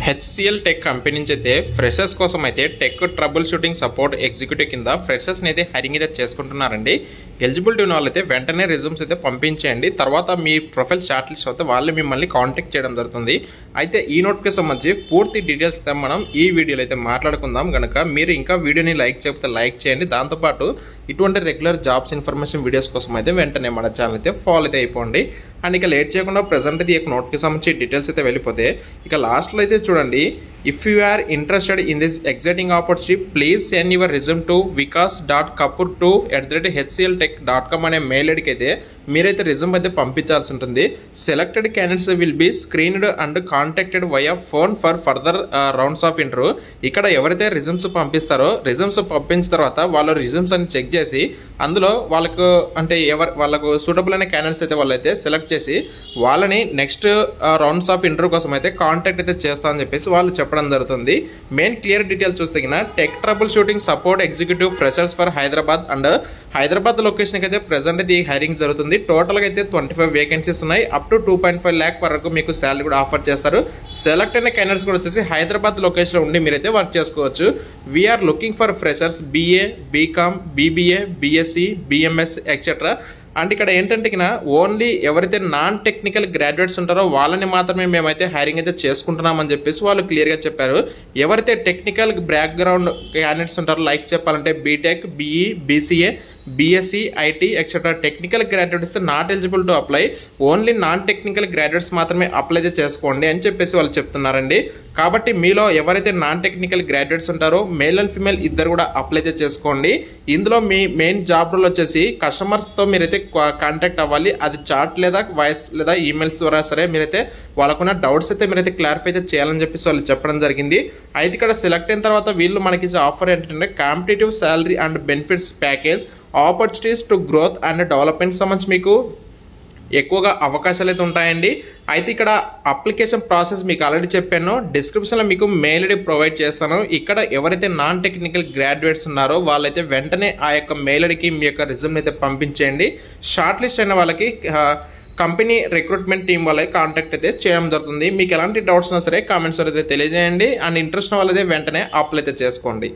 HCl tech company నుంచి అయితే freshers కోసం అయితే tech trouble shooting support executive కింద ఫ్రెషర్స్ని అయితే హైరింగ్ అయితే చేసుకుంటున్నారండి. ఎలిజిబిలిటీ ఉన్న వాళ్ళైతే వెంటనే రిజ్యూమ్స్ అయితే పంపించేయండి. తర్వాత మీ ప్రొఫైల్ షార్ట్ లిస్ట్ అవుతే వాళ్ళు మిమ్మల్ని కాంటాక్ట్ చేయడం జరుగుతుంది. అయితే ఈ నోటిఫికేషన్ సంబంధించి పూర్తి డీటెయిల్స్ అయితే మనం ఈ వీడియోలో అయితే మాట్లాడుకుందాం. కనుక మీరు ఇంకా వీడియోని లైక్ చేయకపోతే లైక్ చేయండి. దాంతోపాటు ఇటువంటి రెగ్యులర్ జాబ్స్ ఇన్ఫర్మేషన్ వీడియోస్ కోసం అయితే వెంటనే మన ఛానల్ అయితే ఫాలో అయితే అయిపోండి. అండ్ ఇక లేట్ చేయకుండా ప్రెసెంట్ అయితే ఈ నోటిఫికేషన్ సంబంధించి డీటెయిల్స్ అయితే వెళ్ళిపోతే ఇక లాస్ట్లో అయితే చూడండి, if you are interested in this exciting opportunity please send your resume to vikas.kapoor2@hcltech.com అనే మెయిల్ ఐడికి అయితే మీరైతే రిజ్యూమ్ అయితే పంపించాల్సి ఉంటుంది. Selected candidates will be screened and contacted via phone for further rounds of interview. ఇక్కడ ఎవరైతే రిజ్యూమ్స్ పంపిస్తారో రిజ్యూమ్స్ పంపించిన తర్వాత వాళ్ళ రిజ్యూమ్స్ అని చెక్ చేసి అందులో వాళ్ళకు అంటే వాళ్ళకు సూటబుల్ అనే క్యాండిడేట్స్ అయితే వాళ్ళైతే సెలెక్ట్ చేసి వాళ్ళని నెక్స్ట్ రౌండ్స్ ఆఫ్ ఇంటర్వ్యూ కోసం అయితే కాంటాక్ట్ అయితే చేస్తామని చెప్పేసి వాళ్ళు చెప్పడం జరుగుతుంది. మెయిన్ క్లియర్ డీటెయిల్స్ చూస్తే tech trouble shooting support executive freshers for Hyderabad and Hyderabad లొకేషన్కి అయితే ప్రెసెంట్ అయితే హైరింగ్ జరుగుతుంది. టోటల్గా అయితే 25 వేకెన్సీస్ ఉన్నాయి. అప్ టు 2.5 lakh వరకు మీకు శాలరీ కూడా ఆఫర్ చేస్తారు. సెలెక్ట్ అయిన క్యాండిడేట్స్ కూడా వచ్చేసి హైదరాబాద్ లొకేషన్లో ఉండి మీరైతే వర్క్ చేసుకోవచ్చు. We're looking for freshers BA, BCom, BBA, BSc, BMS etcetera. And ఇక్కడ ఏంటంటే ఓన్లీ ఎవరైతే నాన్ టెక్నికల్ గ్రాడ్యుయేట్స్ ఉంటారో వాళ్ళని మాత్రమే మేమైతే హైరింగ్ అయితే చేసుకుంటున్నామని చెప్పేసి వాళ్ళు క్లియర్గా చెప్పారు. ఎవరైతే టెక్నికల్ బ్యాక్గ్రౌండ్ క్యాండిడేట్స్ ఉంటారో లైక్ చెప్పాలంటే BTech, BE, BCA, BSc, IT etcetera technical graduates not eligible to apply, only non technical graduates మాత్రమే అప్లై అయితే చేసుకోండి అని చెప్పేసి వాళ్ళు చెప్తున్నారండి. కాబట్టి మీలో ఎవరైతే నాన్ టెక్నికల్ గ్రాడ్యుయేట్స్ ఉంటారో మేల్ అండ్ ఫీమేల్ ఇద్దరు కూడా అప్లై అయితే చేసుకోండి. ఇందులో మీ మెయిన్ జాబ్ రోల్ వచ్చేసి కస్టమర్స్తో మీరైతే కాంటాక్ట్ అవ్వాలి. అది చాట్ లేదా వాయిస్ లేదా ఈమెయిల్స్ ద్వారా సరే మీరైతే వాళ్ళకున్న డౌట్స్ అయితే మీరైతే క్లారిఫై అయితే చేయాలని చెప్పేసి వాళ్ళు చెప్పడం జరిగింది. అయితే ఇక్కడ సెలెక్ట్ అయిన తర్వాత వీళ్ళు మనకి ఆఫర్ ఏంటంటే competitive salary and benefits package, opportunities to growth and development సంబంధించి మీకు ఎక్కువగా అవకాశాలు అయితే ఉంటాయండి. అయితే ఇక్కడ అప్లికేషన్ ప్రాసెస్ మీకు ఆల్రెడీ చెప్పాను, డిస్క్రిప్షన్లో మీకు మెయిల్ ఐడి ప్రొవైడ్ చేస్తాను. ఇక్కడ ఎవరైతే నాన్ టెక్నికల్ గ్రాడ్యుయేట్స్ ఉన్నారో వాళ్ళైతే వెంటనే ఆ యొక్క మెయిల్ ఐడికి మీ యొక్క రిజ్యూమ్ అయితే పంపించేయండి. షార్ట్ లిస్ట్ అయిన వాళ్ళకి కంపెనీ రిక్రూట్మెంట్ టీం వాళ్ళకి కాంటాక్ట్ అయితే చేయడం జరుగుతుంది. మీకు ఎలాంటి డౌట్స్ ఉన్నా సరే కామెంట్స్ అయితే తెలియజేయండి. అండ్ ఇంట్రెస్ట్ వాళ్ళైతే వెంటనే అప్లై అయితే చేసుకోండి.